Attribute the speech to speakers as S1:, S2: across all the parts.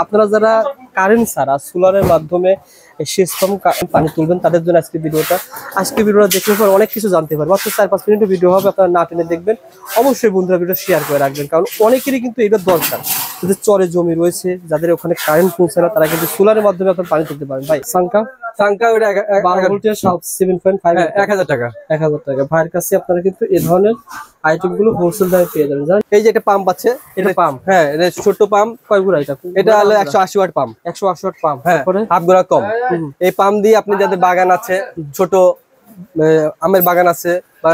S1: আপনারা যারা কারেন্ট ছাড়া সোলারের মাধ্যমে সেচ পানি তুলবেন তাদের জন্য আজকে ভিডিওটা দেখলে পর অনেক কিছু জানতে পারবেন। মাত্র 4-5 মিনিটের ভিডিও হবে, আপনারা না টেনে দেখবেন। অবশ্যই বন্ধুরা ভিডিও শেয়ার করে রাখবেন, কারণ অনেকেরই কিন্তু এটা দরকার। যাদের চরে জমি রয়েছে, যাদের ওখানে কারেন্ট পৌঁছে না, তারা কিন্তু সোলারের মাধ্যমে আপনারা পানি তুলতে পারেন। ভাই সাংকা 12 ভোল্টের 7.5 1000 টাকা। ভাইয়ের কাছে আপনারা কিন্তু এই ধরনের আইটেম গুলো হোলসেল দামে পেয়ে যাবেন। এই যে একটা পাম্প আছে, এটা পাম্প, হ্যাঁ এটা ছোট পাম্প। কয় গুড়া এটা হলো 180 ওয়াট পাম্প। 180 ওয়াট পাম্প, তারপরে হাফ গুড়া কম। এই পাম্প দিয়ে আপনি যাদের বাগান আছে, ছোট আমের বাগান আছে বা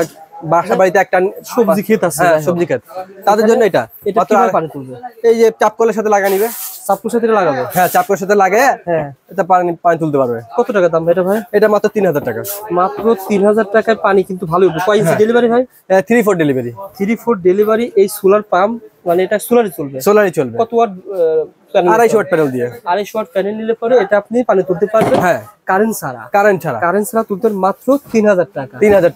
S1: বাসা বাড়িতে একটা সবজি ক্ষেত আছে, সবজি ক্ষেত, তাদের জন্য এটা পানি তুলবে। এই যে চাপকলের সাথে লাগা নিবে, চাপকলের সাথে লাগাবে, হ্যাঁ চাপকলের সাথে লাগে, হ্যাঁ এটা পানি তুলতে পারবে। কত টাকা দাম এটা ভাই? এটা মাত্র 3000 টাকা। মাত্র 3000 টাকায় পানি কিন্তু ভালো হবে। কয় ইঞ্চি ডেলিভারি ভাই? 3-4 ডেলিভারি। 3-4 ডেলিভারি। এই সোলার পাম্প মানে এটা সোলারই চলবে। কত ওয়াট? 250 ওয়াট প্যানেল দিয়ে। 250 ওয়াট প্যানেল নিলে পরে এটা আপনি পানি তুলতে পারবেন, হ্যাঁ কারেন্ট ছাড়া তুলতে মাত্র 3000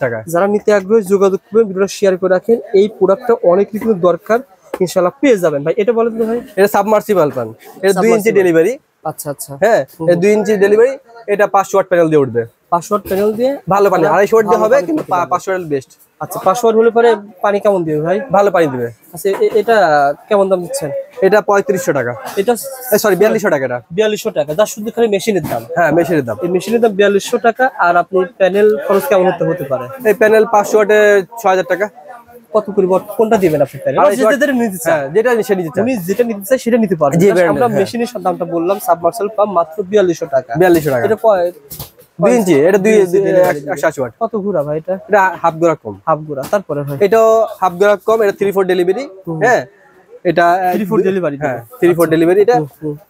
S1: টাকা। যারা নিতে আগ্রহী যোগাযোগ করবেন, ভিডিওটা শেয়ার করে রাখেন। এই প্রোডাক্টটা অনেক কিছু দরকার, ইনশাআল্লাহ পেয়ে যাবেন। ভাই এটা বলেন তো ভাই? এটা সাবমার্সিবল পাম্প, এটা 2 ইঞ্চি ডেলিভারি। আচ্ছা, হ্যাঁ এটা 2 ইঞ্চি ডেলিভারি। এটা 500 ওয়াট প্যানেল দিয়ে উঠবে। 500 ওয়াট প্যানেল দিয়ে ভালো পানি, 250 ওয়াট দিয়ে হবে, কিন্তু 500 ওয়াট বেস্ট। আচ্ছা 500 ওয়াট হলে পরে পানি কেমন দিবে ভাই? ভালো পানি দিবে। আচ্ছা এটা কেমন দাম দিচ্ছেন? এটা 3500 টাকা। এটা সরি 4200 টাকা। এটা 4200 টাকা, যা শুধু খালি মেশিনের দাম। হ্যাঁ মেশিনের দাম। এই মেশিনের দাম 4200 টাকা। আর আপনি প্যানেল খরচ কেমন হতে পারে? এই প্যানেল 500 ওয়াটে 6000 টাকা। কত পরিবর্ত কোনটা দিবেন আপনি? যেটা নিতে চাই সেটা নিতে পারবেন। আমরা মেশিনের দামটা বললাম, সাবমার্সিবল পাম্প মাত্র 4200 টাকা। 4200 টাকা। এটা 2 ইঞ্চি, এটা 180 ওয়াট। কত ঘোড়া ভাই এটা? এটা হাফ ঘোড়া কম। তারপরে ভাই এটা হাফ ঘোড়া কম, এটা 3-4 ডেলিভারি। হ্যাঁ এটা 3-4 ডেলিভারি। হ্যাঁ 3-4 ডেলিভারি। এটা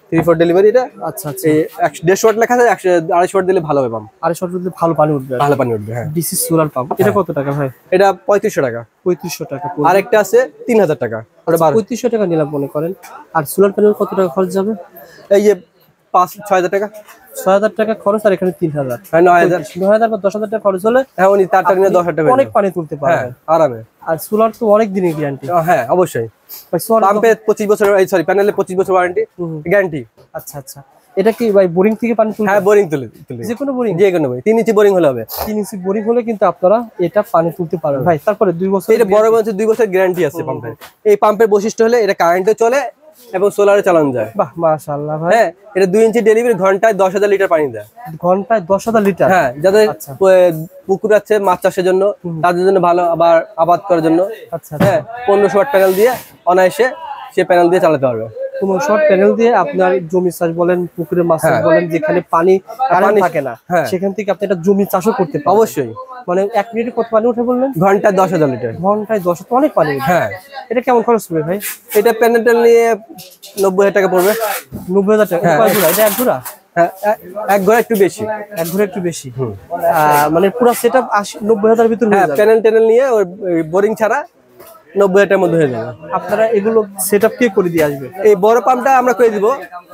S1: 3-4 ডেলিভারি। এটা আচ্ছা 150 ওয়াট লেখা আছে, 250 ওয়াট দিলে ভালো হবে পাম্প। 250 ওয়াট দিলে ভালো পানি উঠবে। হ্যাঁ ডিসি সোলার পাম্প। এটা কত টাকা ভাই? এটা 3500 টাকা। 3500 টাকা। আরেকটা আছে 3000 টাকা। ওটা 3500 টাকা নিলাম মনে করেন। আর সোলার প্যানেল কত টাকা খরচ যাবে? এই যে 6000 টাকা। 6000 টাকা খরচ, আর এখানে 3000, 9000 বা 10000 টাকা খরচ হলে হ্যাঁ উনি তারটা নিয়ে 10,000 টাকা অনেক পানি তুলতে পারবেন আরামে। আর সোলার তো অনেক দিনের গ্যারান্টি। হ্যাঁ অবশ্যই। পাম্পে 25 বছর, সরি প্যানেলে 25 বছর ওয়ারেন্টি গ্যারান্টি। আচ্ছা এটা কি ভাই বোরিং থেকে পানি তুলতে? হ্যাঁ বোরিং তুলে যে কোনো বোরিং, 3 ইঞ্চি বোরিং হলে হবে। 3 ইঞ্চি বোরিং হলে কিন্তু আপনারা এটা পানি তুলতে পারবেন ভাই। তারপরে 2 বছর, এটা বড় বলছে 2 বছর গ্যারান্টি আছে পাম্পের। এই পাম্পের বৈশিষ্ট্য হলে এটা কারেন্টে চলে এবং সোলারে চালানো যায়। বাহ মাশাআল্লাহ ভাই। হ্যাঁ এটা 2 ইঞ্চি ডেলিভারি, ঘন্টায় 10000 লিটার পানি দেয়। ঘন্টায় 10000 লিটার? হ্যাঁ যাদের পুকুর আছে মাছ চাষের জন্য, তাদের জন্য ভালো, আবার আবাদ করার জন্য। আচ্ছা হ্যাঁ 1500 ওয়াট প্যানেল দিয়ে অনায়াসে সে প্যানেল দিয়ে চালাতে পারবে। 1500 ওয়াট প্যানেল দিয়ে আপনার জমি চাষ বলেন, পুকুরে মাছ চাষ বলেন, যেখানে পানি থাকে না সেখান থেকে আপনি একটা জমি চাষও করতে পারবেন। অবশ্যই। মানে 1 মিনিটে কত পানি উঠে বললেন? ঘন্টায় 10000 লিটার। ঘন্টায় 10, তো অনেক পানি। হ্যাঁ এটা কেমন খরচ হবে ভাই? এটা প্যানেল নিয়ে 90000 টাকা পড়বে। 90000 টাকা। কয় ঘোড়া এটা? 1 ঘোড়া? হ্যাঁ 1 ঘোড়া একটু বেশি। 1 ঘোড়া একটু বেশি। মানে পুরো সেটআপ 90000 ভিতর হয়ে যাবে। প্যানেল নিয়ে ওই বোরিং ছাড়া 90000 টাকার মধ্যে হয়ে যাবে। আপনারা এগুলো সেটআপ কে করে দিয়ে আসবে? এই বড় পাম্পটা আমরা করে দিব,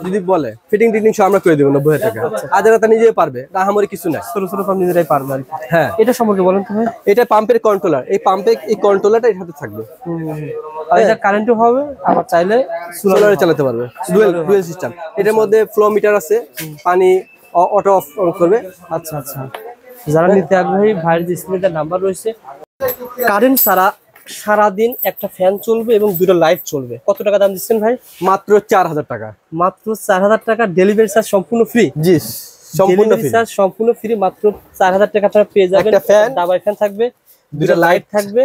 S1: যদি বলে ফিটিং সব আমরা করে দিব 90000 টাকা। আর যারা তা নিজেই পারবে, রাহামরি কিছু না, ছোট পাম্প নিজেরাই পারবে আর কি। হ্যাঁ এটা সম্পর্কে বলেন তো ভাই। এটা পাম্পের কন্ট্রোলার, এই পাম্পের এই কন্ট্রোলারটা এর সাথে থাকবে। আর এটা কারেন্টও হবে, আবার চাইলে সোলারে চালাতে পারবে। Dual system. এটার মধ্যে ফ্লো মিটার আছে, পানি অটো অফ করবে। আচ্ছা যারা নিতে আগ্রহী, ভাইয়ের যে স্ক্রিনে নাম্বার রয়েছে। কারেন্ট ছাড়া সারাদিন একটা ফ্যান চলবে এবং 2টা লাইট চলবে। কত টাকা দাম দিচ্ছেন ভাই? মাত্র 4000 টাকা। মাত্র 4000 টাকা। ডেলিভারি চার্জ সম্পূর্ণ ফ্রি? জি সম্পূর্ণ ফ্রি। মাত্র 4000 টাকা আপনারা পেয়ে যাবেন। একটা ফ্যান, ডাবল ফ্যান থাকবে, 2টা লাইট থাকবে,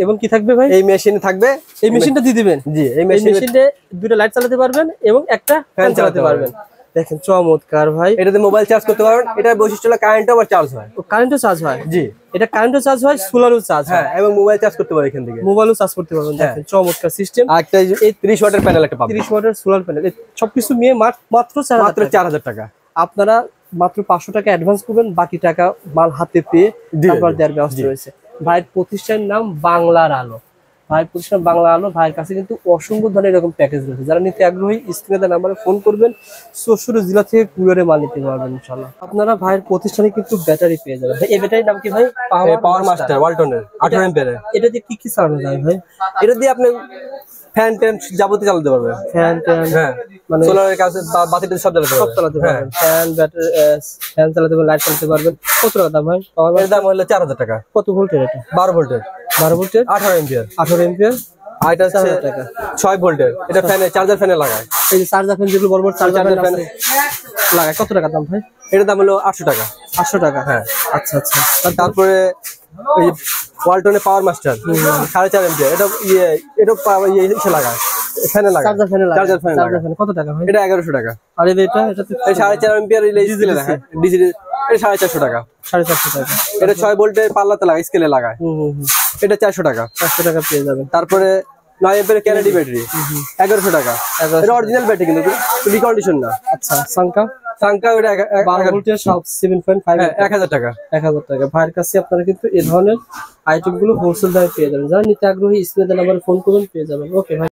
S1: এবং কি থাকবে ভাই? এই মেশিনে থাকবে। এই মেশিনটা দিয়ে দিবেন? জি এই মেশিনে 2টা লাইট চালাতে পারবেন এবং একটা ফ্যান চালাতে পারবেন। দেখেন চমৎকার ভাই। এটাতে মোবাইল চার্জ করতে পারবেন। এটার বৈশিষ্ট্য হলো কারেন্টও আবার চার্জ হয়। কারেন্টও চার্জ হয়? জি এটা কারেন্টও চার্জ হয়, সোলারও চার্জ হয়। হ্যাঁ এবং মোবাইল চার্জ করতে পারবেন, এখান থেকে মোবাইলও চার্জ করতে পারবেন। দেখেন চমৎকার সিস্টেম। আর একটা এই 30 ওয়াটের প্যানেল একটা পাবেন। 30 ওয়াটের সোলার প্যানেল। সবকিছু নিয়ে মাত্র 4000 টাকা। আপনারা মাত্র 500 টাকা অ্যাডভান্স করবেন, বাকি টাকা মাল হাতে পেয়ে তারপর দেওয়ার ব্যবস্থা রয়েছে। ভাইয়ের প্রতিষ্ঠানের নাম বাংলার আলো। ভাইয়ের প্রতিষ্ঠান বাংলা আলো। ভাইয়ের কাছে কিন্তু অসংখ্য ধরনের এরকম প্যাকেজ রয়েছে। যারা নিতে আগ্রহী স্ক্রিনে দেওয়া নাম্বারে ফোন করবেন, 64 জেলা থেকে কুরিয়ারে মাল নিতে পারবেন ইনশাআল্লাহ। আপনারা ভাইয়ের প্রতিষ্ঠানে কিন্তু ব্যাটারি পেয়ে যাবেন। এই ব্যাটারির নাম কি ভাই? পাওয়ার মাস্টার ওয়ালটনের 18 এম্পিয়ারের। এটা দিয়ে কি চালানো যায় ভাই? এটা দিয়ে আপনি
S2: ফ্যান ট্যান যাবতীয় চালাতে পারবে।
S1: ফ্যান ট্যান
S2: হ্যাঁ, মানে সোলারের কাছে বাতিটা সব চালাতে পারবে,
S1: সব চালাতে পারবেন। ফ্যান ব্যাটারি ফ্যান চালাতে পারবেন, লাইট চালাতে পারবেন। কত টাকা দাম ভাই?
S2: এর দাম হলো 4000 টাকা।
S1: কত ভোল্টের এটা?
S2: 12 ভোল্টের।
S1: 12 ভোল্টের
S2: 18 এম্পিয়ার।
S1: 18 এম্পিয়ার।
S2: আর এটা হচ্ছে
S1: 4000 টাকা।
S2: 6 ভোল্টের। এটা ফ্যানে চার্জার ফ্যানে লাগায়।
S1: এই যে চার্জার ফ্যান যেগুলো বড় বড় চার্জার ফ্যান
S2: ফ্যানে
S1: লাগায়, কত টাকা দাম ভাই?
S2: এটার দাম হলো 800 টাকা।
S1: 800 টাকা।
S2: হ্যাঁ,
S1: আচ্ছা আচ্ছা।
S2: তারপরে ওই ওয়ালটনের পাওয়ার মাস্টার 4.5 এম্পিয়ার। এটা এটা ইসে লাগায়, ফ্যানে লাগায়,
S1: চার্জার ফ্যানে লাগায়।
S2: চার্জার ফ্যানে
S1: চার্জার
S2: লাগায়।
S1: ফ্যান কত টাকা ভাই?
S2: এটা 1100 টাকা।
S1: আর এটা তো
S2: এই 4.5 এম্পিয়ার ডিজিটাল লাগায়, ডিজিটাল। এটা 450 টাকা।
S1: 450 টাকা।
S2: এটা 6 ভোল্টের পাল্লাতে লাগায়, স্কেলে লাগায়। এটা 400 টাকা।
S1: 400 টাকা পেয়ে যাবেন।
S2: তারপরে 9 এম্পিয়ার ক্যানাডি ব্যাটারি 1100 টাকা। এটা অরিজিনাল ব্যাটারি কিন্তু রিকন্ডিশন না।
S1: আচ্ছা, সাংকা
S2: ওটা
S1: 12 ভোল্টের সব 7.5
S2: 1000 টাকা।
S1: 1000 টাকা। ভাইয়ের কাছে আপনারা কিন্তু এই ধরনের আইটেম গুলো হোলসেল দামে পেয়ে যাবেন। যারা নিতে আগ্রহী স্ক্রিনে দেওয়া নাম্বারে ফোন করবেন, পেয়ে যাবেন। ওকে ভাই।